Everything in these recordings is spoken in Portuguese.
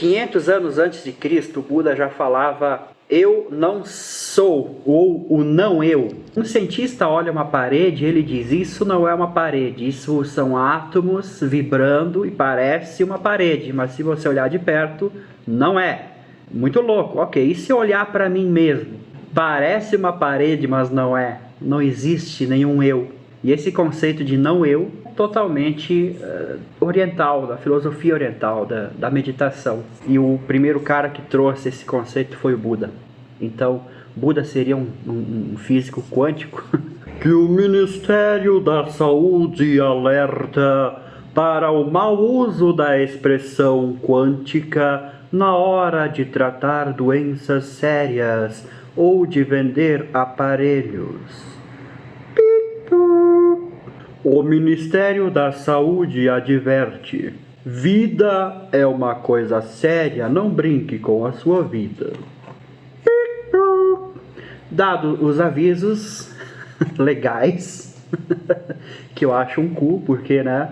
500 anos antes de Cristo, Buda já falava eu não sou, ou o não eu. Um cientista olha uma parede e ele diz, isso não é uma parede, isso são átomos vibrando e parece uma parede, mas se você olhar de perto, não é. Muito louco, ok. E se olhar para mim mesmo? Parece uma parede, mas não é. Não existe nenhum eu. E esse conceito de não eu totalmente oriental, da filosofia oriental, da meditação. E o primeiro cara que trouxe esse conceito foi o Buda. Então, Buda seria um físico quântico. Que o Ministério da Saúde alerta para o mau uso da expressão quântica na hora de tratar doenças sérias ou de vender aparelhos. O Ministério da Saúde adverte: vida é uma coisa séria, não brinque com a sua vida. Dado os avisos legais, que eu acho um cu, porque, né,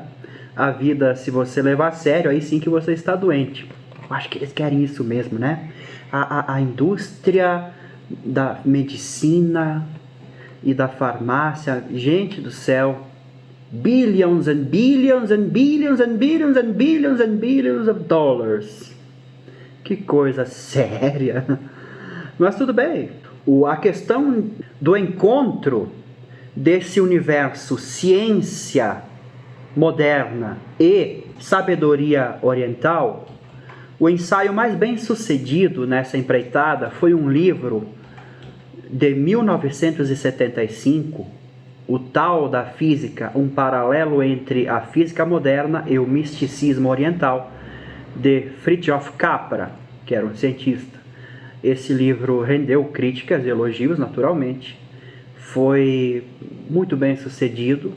a vida, se você levar a sério, aí sim que você está doente. Eu acho que eles querem isso mesmo, né? A indústria da medicina e da farmácia, gente do céu, billions and billions and billions and billions and billions and billions of dollars. Que coisa séria. Mas tudo bem. A questão do encontro desse universo ciência moderna e sabedoria oriental, o ensaio mais bem sucedido nessa empreitada foi um livro de 1975, O Tal da Física, um paralelo entre a física moderna e o misticismo oriental, de Fritjof Capra, que era um cientista. Esse livro rendeu críticas e elogios, naturalmente. Foi muito bem sucedido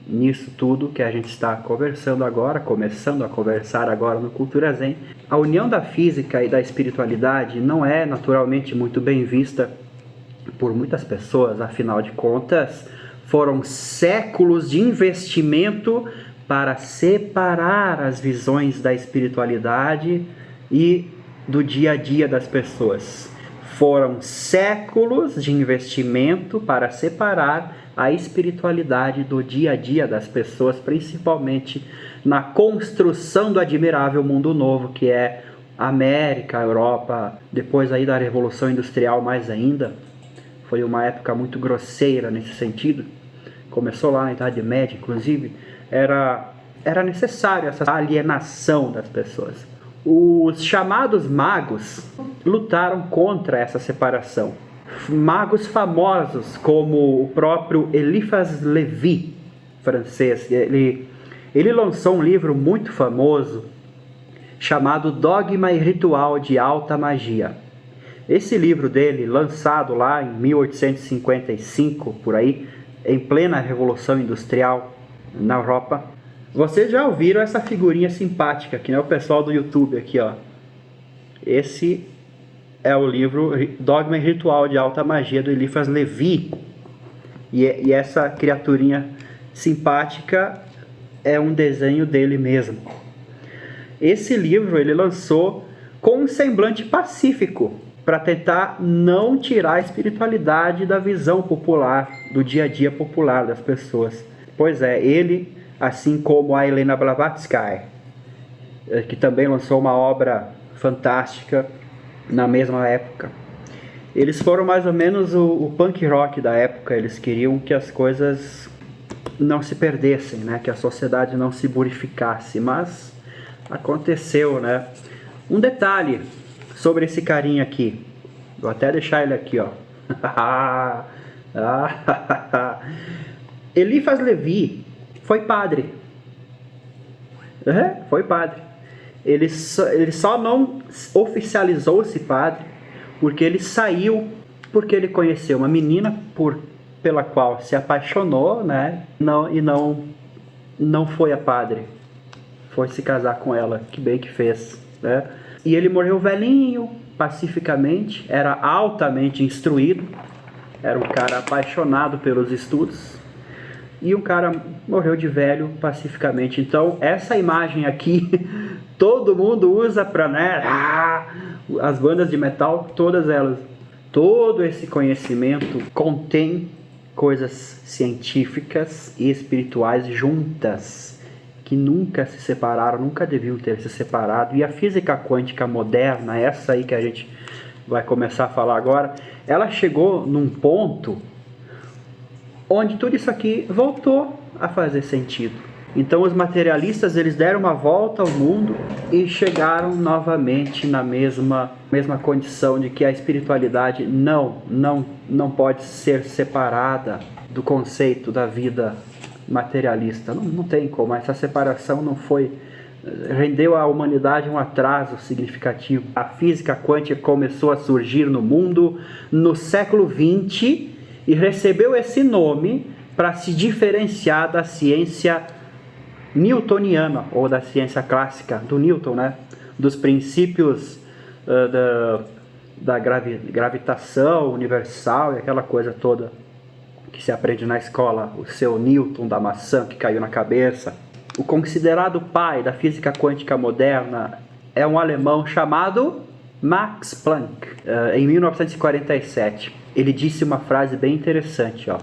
nisso tudo que a gente está conversando agora, começando a conversar agora no Cultura Zen. A união da física e da espiritualidade não é naturalmente muito bem vista por muitas pessoas, afinal de contas, foram séculos de investimento para separar as visões da espiritualidade e do dia a dia das pessoas. Foram séculos de investimento para separar a espiritualidade do dia a dia das pessoas, principalmente na construção do admirável mundo novo, que é a América, a Europa, depois aí da Revolução Industrial mais ainda. Foi uma época muito grosseira nesse sentido. Começou lá na Idade Média, inclusive. Era necessário essa alienação das pessoas. Os chamados magos lutaram contra essa separação. Magos famosos como o próprio Eliphas Lévy, francês, ele lançou um livro muito famoso chamado Dogma e Ritual de Alta Magia. Esse livro dele, lançado lá em 1855, por aí, em plena Revolução Industrial na Europa. Vocês já ouviram essa figurinha simpática, que é o pessoal do YouTube aqui, ó. Esse é o livro Dogma e Ritual de Alta Magia, do Eliphas Lévy. E essa criaturinha simpática é um desenho dele mesmo. Esse livro ele lançou com um semblante pacífico, para tentar não tirar a espiritualidade da visão popular, do dia a dia popular das pessoas. Pois é, ele, assim como a Helena Blavatsky, que também lançou uma obra fantástica na mesma época. Eles foram mais ou menos o punk rock da época. Eles queriam que as coisas não se perdessem, né? Que a sociedade não se purificasse, mas aconteceu, né? Um detalhe sobre esse carinha aqui. Vou até deixar ele aqui, ó. Eliphas Lévy foi padre. Foi padre. Ele só não oficializou-se padre porque ele saiu, porque ele conheceu uma menina pela qual se apaixonou, né? Não foi a padre. Foi se casar com ela, que bem que fez, né? E ele morreu velhinho, pacificamente, era altamente instruído, era um cara apaixonado pelos estudos. e um cara morreu de velho pacificamente. Então, essa imagem aqui, todo mundo usa para, né, as bandas de metal, todas elas. Todo esse conhecimento contém coisas científicas e espirituais juntas, que nunca se separaram, nunca deviam ter se separado. E a física quântica moderna, essa aí que a gente vai começar a falar agora, ela chegou num ponto onde tudo isso aqui voltou a fazer sentido. Então os materialistas, eles deram uma volta ao mundo e chegaram novamente na mesma condição de que a espiritualidade não pode ser separada do conceito da vida materialista. Não tem como, essa separação não foi... rendeu à humanidade um atraso significativo. A física quântica começou a surgir no mundo no século XX e recebeu esse nome para se diferenciar da ciência newtoniana, ou da ciência clássica do Newton, né? Dos princípios da gravitação universal e aquela coisa toda que se aprende na escola, o seu Newton da maçã que caiu na cabeça. O considerado pai da física quântica moderna é um alemão chamado Max Planck, em 1947. Ele disse uma frase bem interessante, ó.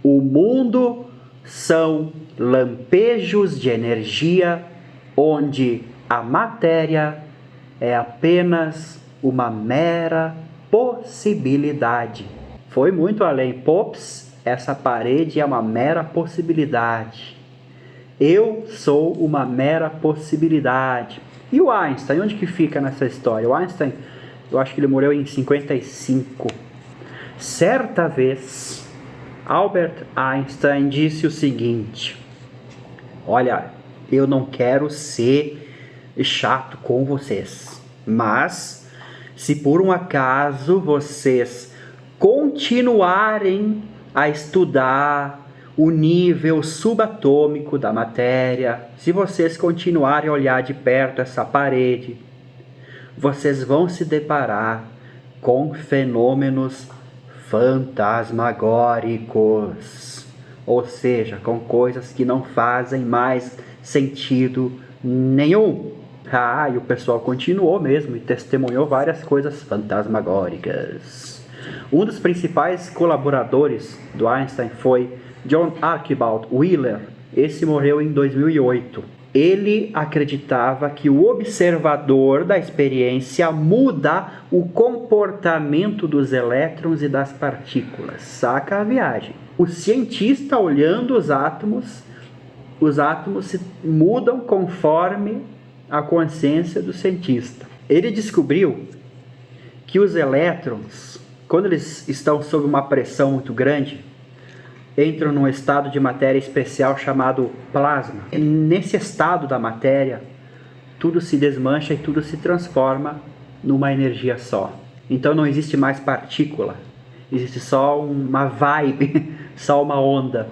O mundo são lampejos de energia onde a matéria é apenas uma mera possibilidade. Foi muito além. Pops, essa parede é uma mera possibilidade. Eu sou uma mera possibilidade. E o Einstein, onde que fica nessa história? O Einstein, eu acho que ele morreu em 55. Certa vez, Albert Einstein disse o seguinte: olha, eu não quero ser chato com vocês, mas se por um acaso vocês continuarem a estudar o nível subatômico da matéria, se vocês continuarem a olhar de perto essa parede, vocês vão se deparar com fenômenos fantasmagóricos, ou seja, com coisas que não fazem mais sentido nenhum. E o pessoal continuou mesmo e testemunhou várias coisas fantasmagóricas. Um dos principais colaboradores do Einstein foi John Archibald Wheeler. Esse morreu em 2008. Ele acreditava que o observador da experiência muda o comportamento dos elétrons e das partículas. Saca a viagem. O cientista, olhando os átomos se mudam conforme a consciência do cientista. Ele descobriu que os elétrons, quando eles estão sob uma pressão muito grande, entram num estado de matéria especial chamado plasma. E nesse estado da matéria, tudo se desmancha e tudo se transforma numa energia só. Então não existe mais partícula, existe só uma vibe, só uma onda,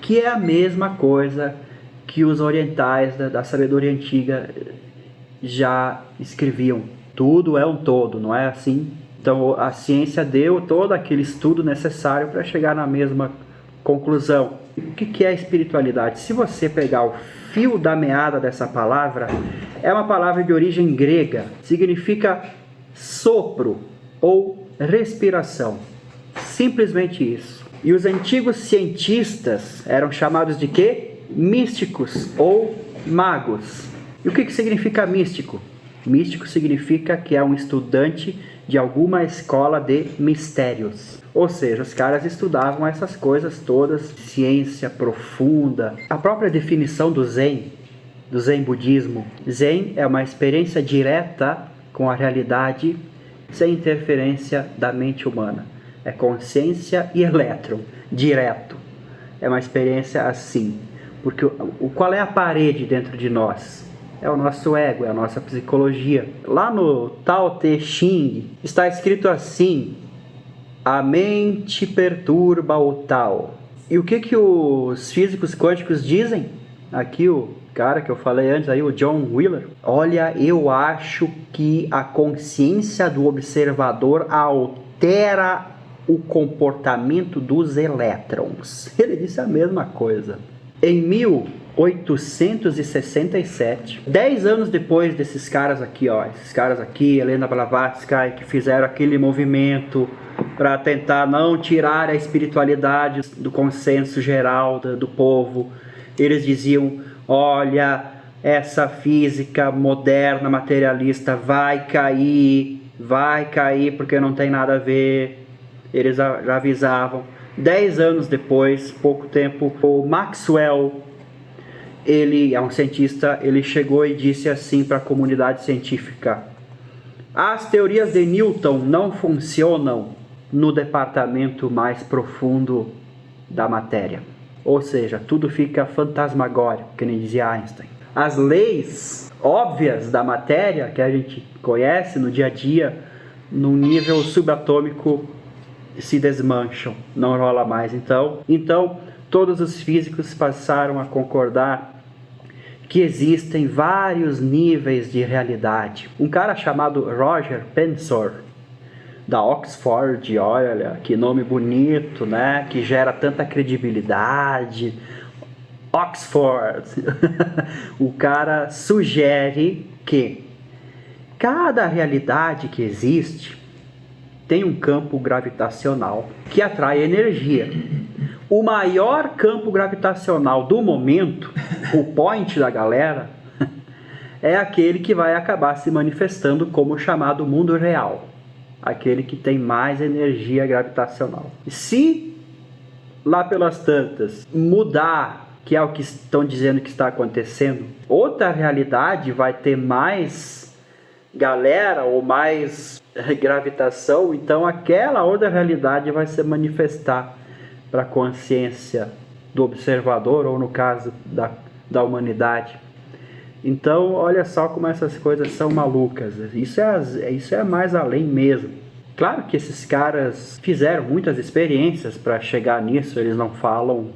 que é a mesma coisa que os orientais da sabedoria antiga já escreviam. Tudo é um todo, não é assim? Então a ciência deu todo aquele estudo necessário para chegar na mesma conclusão. O que é a espiritualidade? Se você pegar o fio da meada dessa palavra, é uma palavra de origem grega, significa sopro ou respiração. Simplesmente isso. E os antigos cientistas eram chamados de quê? Místicos ou magos. E o que significa místico? Místico significa que é um estudante de alguma escola de mistérios. Ou seja, os caras estudavam essas coisas todas, ciência profunda. A própria definição do Zen budismo. Zen é uma experiência direta com a realidade, sem interferência da mente humana. É consciência e elétron, direto. É uma experiência assim. Porque qual é a parede dentro de nós? É o nosso ego, é a nossa psicologia. Lá no Tao Te Ching está escrito assim: a mente perturba o Tao. E o que os físicos quânticos dizem? Aqui o cara que eu falei antes, aí, o John Wheeler. Olha, eu acho que a consciência do observador altera o comportamento dos elétrons. Ele disse a mesma coisa. Em 1867, 10 anos depois desses caras aqui, Helena Blavatsky, que fizeram aquele movimento para tentar não tirar a espiritualidade do consenso geral do povo, eles diziam, olha, essa física moderna, materialista, vai cair porque não tem nada a ver. Eles já avisavam. 10 anos depois, pouco tempo, o Maxwell, ele é um cientista, ele chegou e disse assim para a comunidade científica: as teorias de Newton não funcionam no departamento mais profundo da matéria. Ou seja, tudo fica fantasmagórico, que nem dizia Einstein. As leis óbvias da matéria, que a gente conhece no dia a dia, no nível subatômico, se desmancham, não rola mais. Então, todos os físicos passaram a concordar que existem vários níveis de realidade. Um cara chamado Roger Penrose, da Oxford, olha que nome bonito, né? Que gera tanta credibilidade. Oxford. O cara sugere que cada realidade que existe tem um campo gravitacional que atrai energia. O maior campo gravitacional do momento, o point da galera, é aquele que vai acabar se manifestando como chamado mundo real. Aquele que tem mais energia gravitacional. Se lá pelas tantas mudar, que é o que estão dizendo que está acontecendo, outra realidade vai ter mais galera ou mais gravitação, então aquela outra realidade vai se manifestar para a consciência do observador, ou no caso da humanidade. Então, olha só como essas coisas são malucas. Isso é mais além mesmo. Claro que esses caras fizeram muitas experiências para chegar nisso, eles não falam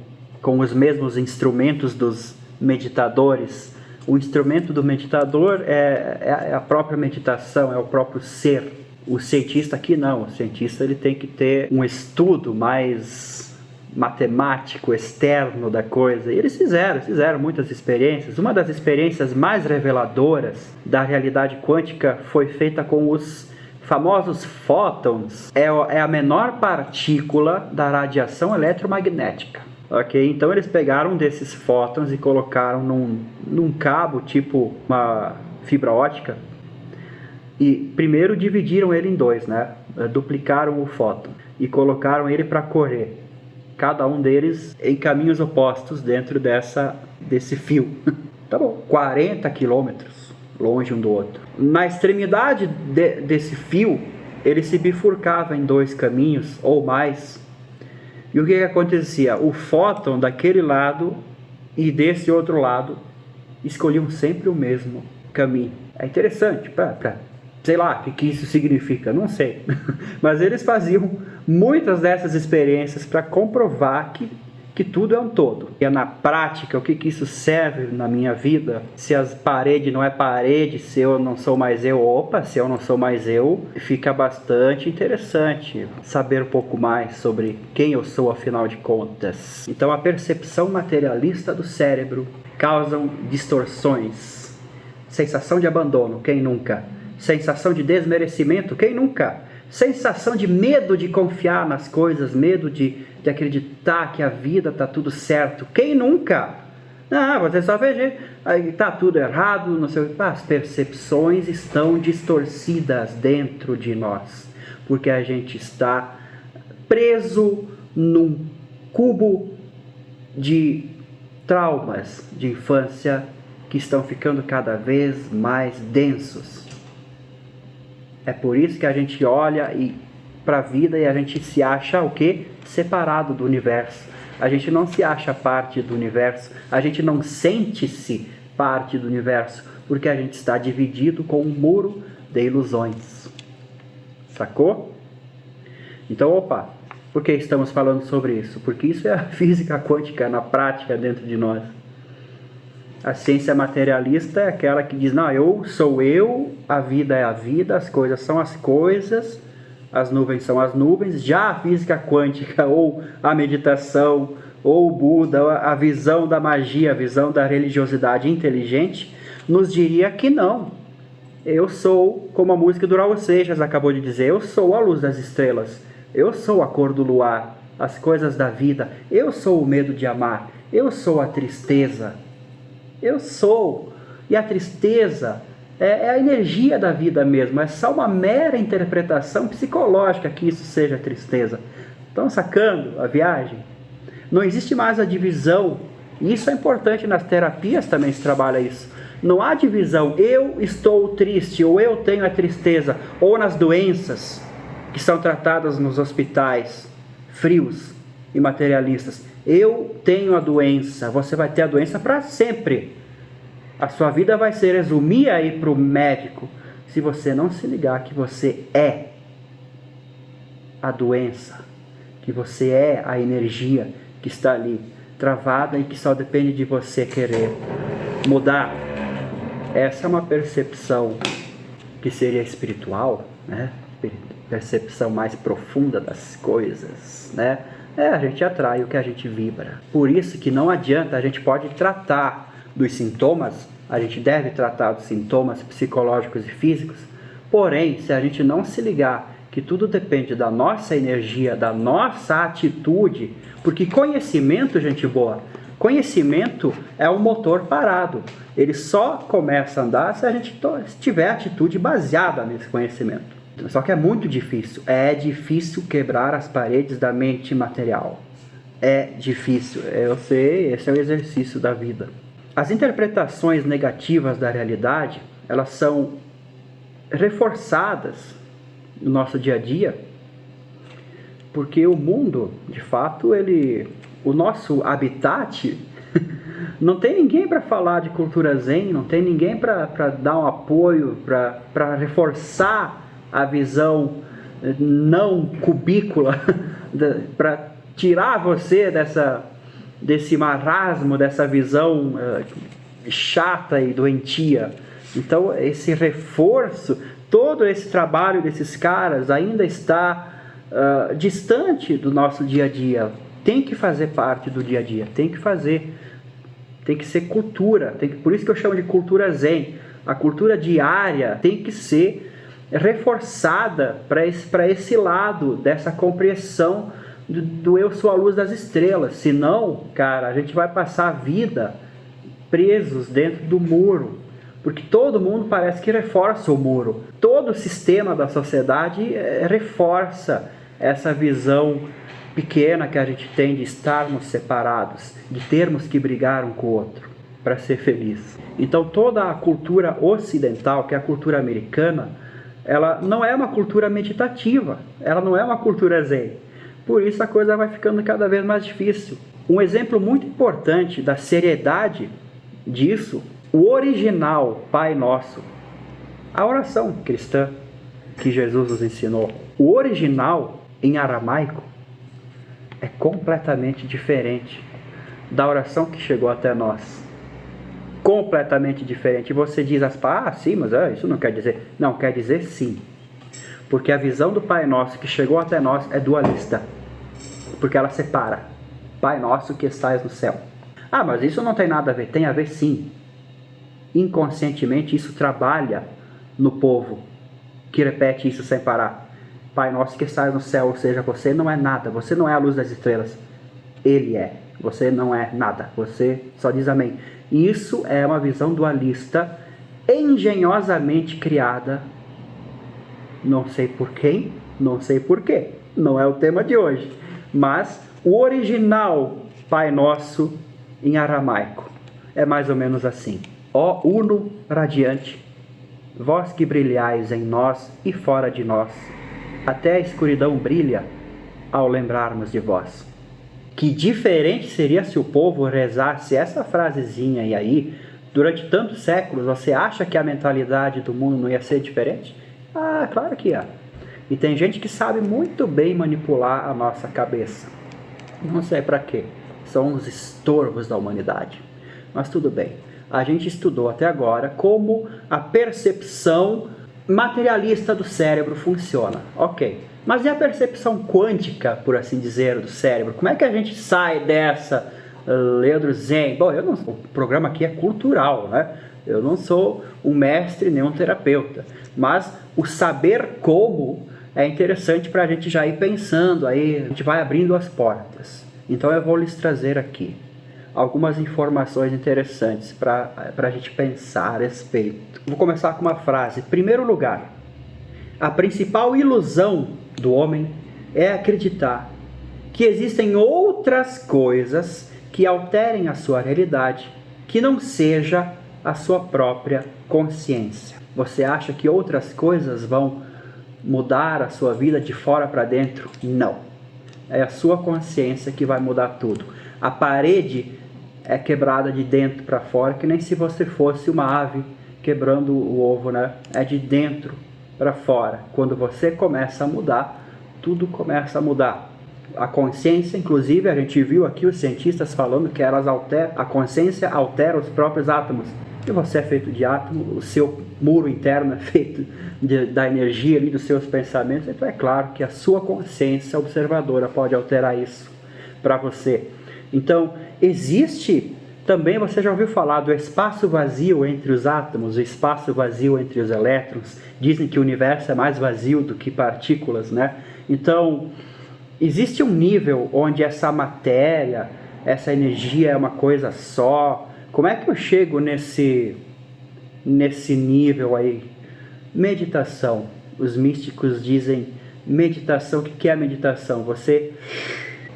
com os mesmos instrumentos dos meditadores. O instrumento do meditador é a própria meditação, é o próprio ser. O cientista aqui não, o cientista ele tem que ter um estudo mais matemático, externo da coisa. E eles fizeram muitas experiências. Uma das experiências mais reveladoras da realidade quântica foi feita com os famosos fótons. É a menor partícula da radiação eletromagnética. Ok, então eles pegaram um desses fótons e colocaram num cabo, tipo uma fibra ótica, e primeiro dividiram ele em dois, né? Duplicaram o fóton e colocaram ele para correr, cada um deles em caminhos opostos dentro desse fio. Tá bom, 40 quilômetros longe um do outro. Na extremidade desse fio, ele se bifurcava em dois caminhos ou mais. E o que acontecia? O fóton daquele lado e desse outro lado escolhiam sempre o mesmo caminho. É interessante, sei lá o que isso significa, não sei. Mas eles faziam muitas dessas experiências para comprovar que tudo é um todo. E na prática, o que isso serve na minha vida? Se as paredes não é parede, se eu não sou mais eu, se eu não sou mais eu, fica bastante interessante saber um pouco mais sobre quem eu sou, afinal de contas. Então, a percepção materialista do cérebro causam distorções. Sensação de abandono, quem nunca? Sensação de desmerecimento, quem nunca? Sensação de medo de confiar nas coisas, medo de acreditar que a vida está tudo certo. Quem nunca? Você só vê, está tudo errado, não sei. As percepções estão distorcidas dentro de nós, porque a gente está preso num cubo de traumas de infância que estão ficando cada vez mais densos. É por isso que a gente olha para a vida e a gente se acha o quê? Separado do universo. A gente não se acha parte do universo. A gente não sente-se parte do universo, porque a gente está dividido com um muro de ilusões. Sacou? Então, por que estamos falando sobre isso? Porque isso é a física quântica na prática dentro de nós. A ciência materialista é aquela que diz, não, eu sou eu, a vida é a vida, as coisas são as coisas, as nuvens são as nuvens. Já a física quântica, ou a meditação, ou o Buda, a visão da magia, a visão da religiosidade inteligente, nos diria que não. Eu sou, como a música do Raul Seixas acabou de dizer, eu sou a luz das estrelas, eu sou a cor do luar, as coisas da vida, eu sou o medo de amar, eu sou a tristeza, eu sou. E a tristeza é a energia da vida mesmo, é só uma mera interpretação psicológica que isso seja tristeza. Estão sacando a viagem? Não existe mais a divisão, e isso é importante nas terapias também se trabalha isso. Não há divisão, eu estou triste, ou eu tenho a tristeza, ou nas doenças que são tratadas nos hospitais frios e materialistas. Eu tenho a doença, você vai ter a doença para sempre. A sua vida vai se resumir aí para o médico, se você não se ligar que você é a doença, que você é a energia que está ali, travada e que só depende de você querer mudar. Essa é uma percepção que seria espiritual, né? Percepção mais profunda das coisas, né? A gente atrai o que a gente vibra. Por isso que não adianta, a gente pode tratar dos sintomas, a gente deve tratar dos sintomas psicológicos e físicos, porém, se a gente não se ligar que tudo depende da nossa energia, da nossa atitude, porque conhecimento, gente boa, conhecimento é um motor parado. Ele só começa a andar se a gente tiver atitude baseada nesse conhecimento. Só que é muito difícil. É difícil quebrar as paredes da mente material. É difícil. Eu sei, esse é o exercício da vida. As interpretações negativas da realidade, elas são reforçadas no nosso dia a dia, porque o mundo, de fato, o nosso habitat, não tem ninguém para falar de cultura zen, não tem ninguém para dar um apoio, para reforçar a visão não cubícula, para tirar você desse marasmo, dessa visão chata e doentia. Então, esse reforço, todo esse trabalho desses caras ainda está distante do nosso dia a dia. Tem que fazer parte do dia a dia, tem que ser cultura, por isso que eu chamo de cultura zen. A cultura diária tem que ser reforçada para esse lado dessa compreensão do eu sou a luz das estrelas. Senão, cara, a gente vai passar a vida presos dentro do muro, porque todo mundo parece que reforça o muro. Todo o sistema da sociedade reforça essa visão pequena que a gente tem de estarmos separados, de termos que brigar um com o outro para ser feliz. Então toda a cultura ocidental, que é a cultura americana, ela não é uma cultura meditativa, ela não é uma cultura zen. Por isso a coisa vai ficando cada vez mais difícil. Um exemplo muito importante da seriedade disso, o original Pai Nosso, a oração cristã que Jesus nos ensinou, o original em aramaico é completamente diferente da oração que chegou até nós. Completamente diferente. E você diz, sim, mas isso não quer dizer. Não, quer dizer sim. Porque a visão do Pai Nosso que chegou até nós é dualista. Porque ela separa. Pai Nosso que estais no céu. Mas isso não tem nada a ver. Tem a ver sim. Inconscientemente isso trabalha no povo que repete isso sem parar. Pai Nosso que estais no céu, ou seja, você não é nada. Você não é a luz das estrelas. Ele é. Você não é nada. Você só diz amém. Isso é uma visão dualista engenhosamente criada, não sei por quem, não sei por quê, não é o tema de hoje, mas o original Pai Nosso em aramaico é mais ou menos assim: ó uno radiante, vós que brilhais em nós e fora de nós, até a escuridão brilha ao lembrarmos de vós. Que diferente seria se o povo rezasse essa frasezinha aí durante tantos séculos. Você acha que a mentalidade do mundo não ia ser diferente? Claro que ia. E tem gente que sabe muito bem manipular a nossa cabeça. Não sei para quê. São os estorvos da humanidade. Mas tudo bem. A gente estudou até agora como a percepção materialista do cérebro funciona. Ok. Mas e a percepção quântica, por assim dizer, do cérebro? Como é que a gente sai dessa, Leandro Zen? Bom, o programa aqui é cultural, né? Eu não sou um mestre nem um terapeuta, mas o saber como é interessante para a gente já ir pensando, aí a gente vai abrindo as portas. Então eu vou lhes trazer aqui algumas informações interessantes para a gente pensar a respeito. Vou começar com uma frase. Em primeiro lugar, a principal ilusão do homem é acreditar que existem outras coisas que alterem a sua realidade, que não seja a sua própria consciência. Você acha que outras coisas vão mudar a sua vida de fora para dentro? Não. É a sua consciência que vai mudar tudo. A parede é quebrada de dentro para fora, que nem se você fosse uma ave quebrando o ovo, né? É de dentro para fora. Quando você começa a mudar, tudo começa a mudar. A consciência, inclusive, a gente viu aqui os cientistas falando que a consciência altera os próprios átomos. E você é feito de átomo, o seu muro interno é feito da energia ali dos seus pensamentos. Então é claro que a sua consciência observadora pode alterar isso para você. Então existe também, você já ouviu falar do espaço vazio entre os átomos, o espaço vazio entre os elétrons. Dizem que o universo é mais vazio do que partículas, né? Então existe um nível onde essa matéria, essa energia é uma coisa só. Como é que eu chego nesse nível aí? Meditação. Os místicos dizem meditação. O que é a meditação? Você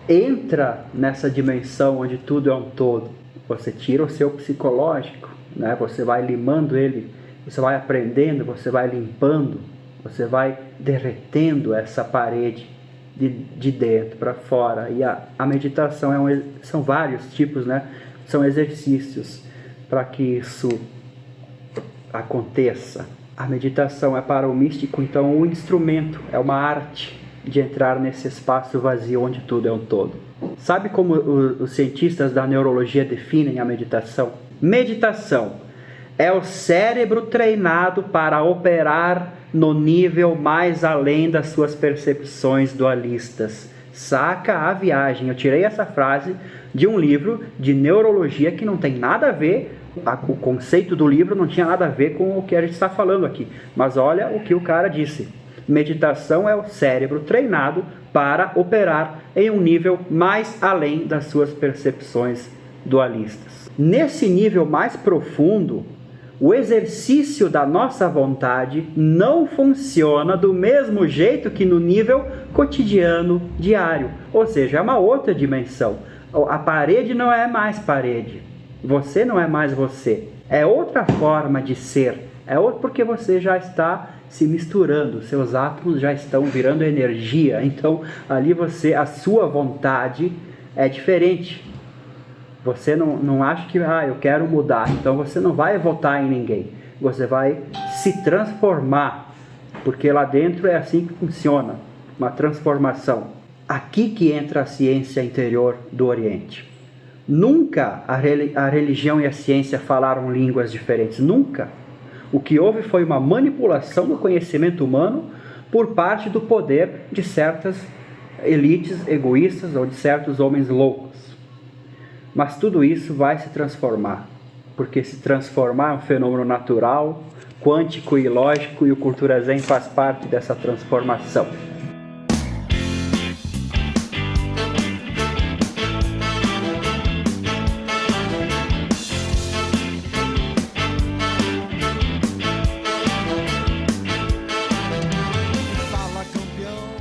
entra nessa dimensão onde tudo é um todo. Você tira o seu psicológico, né? Você vai limando ele, você vai aprendendo, você vai limpando, você vai derretendo essa parede de dentro para fora. E a meditação são vários tipos, né? São exercícios para que isso aconteça. A meditação é para o místico, então, um instrumento, é uma arte de entrar nesse espaço vazio onde tudo é um todo. Sabe como os cientistas da neurologia definem a meditação? Meditação é o cérebro treinado para operar no nível mais além das suas percepções dualistas. Saca a viagem. Eu tirei essa frase de um livro de neurologia que não tem nada a ver, o conceito do livro não tinha nada a ver com o que a gente está falando aqui. Mas olha o que o cara disse. Meditação é o cérebro treinado para operar em um nível mais além das suas percepções dualistas. Nesse nível mais profundo, o exercício da nossa vontade não funciona do mesmo jeito que no nível cotidiano, diário. Ou seja, é uma outra dimensão. A parede não é mais parede. Você não é mais você. É outra forma de ser. É outro porque você já está se misturando. Seus átomos já estão virando energia. Então, ali a sua vontade é diferente. Você não acha que eu quero mudar, então você não vai votar em ninguém. Você vai se transformar, porque lá dentro é assim que funciona, uma transformação. Aqui que entra a ciência interior do Oriente. Nunca a religião e a ciência falaram línguas diferentes, nunca. O que houve foi uma manipulação do conhecimento humano por parte do poder de certas elites egoístas ou de certos homens loucos. Mas tudo isso vai se transformar, porque se transformar é um fenômeno natural, quântico e lógico, e o Cultura Zen faz parte dessa transformação. Fala, campeão.